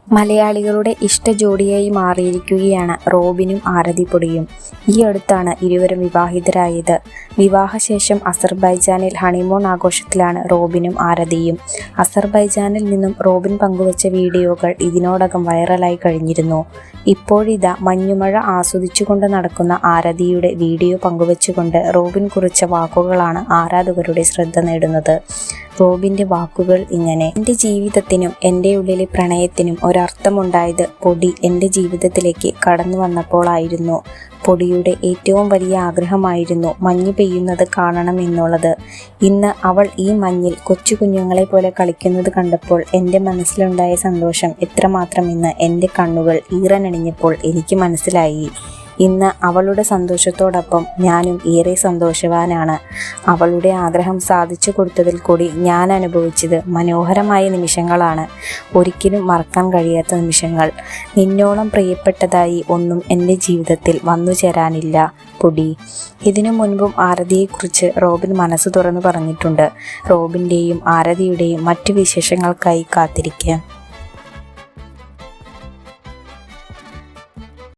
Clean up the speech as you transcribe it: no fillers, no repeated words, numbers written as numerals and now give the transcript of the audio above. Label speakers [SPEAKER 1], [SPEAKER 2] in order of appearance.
[SPEAKER 1] മലയാളികളുടെ ഇഷ്ട ജോഡിയായി മാറിയിരിക്കുകയാണ് റോബിനും ആരതിപ്പൊടിയും. ഈ അടുത്താണ് ഇരുവരും വിവാഹിതരായത്. വിവാഹശേഷം അസർബൈജാനിൽ ഹണിമൂൺ ആഘോഷത്തിലാണ് റോബിനും ആരതിയും. അസർബൈജാനിൽ നിന്നും റോബിൻ പങ്കുവച്ച വീഡിയോകൾ ഇതിനോടകം വൈറലായി കഴിഞ്ഞിരുന്നു. ഇപ്പോഴിതാ മഞ്ഞുമഴ ആസ്വദിച്ചുകൊണ്ട് നടക്കുന്ന ആരതിയുടെ വീഡിയോ പങ്കുവച്ചുകൊണ്ട് റോബിൻ കുറിച്ച വാക്കുകളാണ് ആരാധകരുടെ ശ്രദ്ധ നേടുന്നത്. റോബിൻ്റെ വാക്കുകൾ ഇങ്ങനെ: എൻ്റെ ജീവിതത്തിനും എൻ്റെ ഉള്ളിലെ പ്രണയത്തിനും ഒരർത്ഥമുണ്ടായത് പൊടി എൻ്റെ ജീവിതത്തിലേക്ക് കടന്നു വന്നപ്പോഴായിരുന്നു. പൊടിയുടെ ഏറ്റവും വലിയ ആഗ്രഹമായിരുന്നു മഞ്ഞ് പെയ്യുന്നത് കാണണം എന്നുള്ളത്. ഇന്ന് അവൾ ഈ മഞ്ഞിൽ കൊച്ചു കുഞ്ഞുങ്ങളെ പോലെ കളിക്കുന്നത് കണ്ടപ്പോൾ എൻ്റെ മനസ്സിലുണ്ടായ സന്തോഷം എത്രമാത്രമെന്ന് എൻ്റെ കണ്ണുകൾ ഈറനണിഞ്ഞപ്പോൾ എനിക്ക് മനസ്സിലായി. ഇന്ന് അവളുടെ സന്തോഷത്തോടൊപ്പം ഞാനും ഏറെ സന്തോഷവാനാണ്. അവളുടെ ആഗ്രഹം സാധിച്ചു കൊടുത്തതിൽ കൂടി ഞാൻ അനുഭവിച്ചത് മനോഹരമായ നിമിഷങ്ങളാണ്, ഒരിക്കലും മറക്കാൻ കഴിയാത്ത നിമിഷങ്ങൾ. നിന്നോളം പ്രിയപ്പെട്ടതായി ഒന്നും എൻ്റെ ജീവിതത്തിൽ വന്നു ചേരാനില്ല പൊടി. ഇതിനു മുൻപും ആരതിയെക്കുറിച്ച് റോബിൻ മനസ്സ് തുറന്നു പറഞ്ഞിട്ടുണ്ട്. റോബിൻ്റെയും ആരതിയുടെയും മറ്റു വിശേഷങ്ങൾക്കായി കാത്തിരിക്കാം.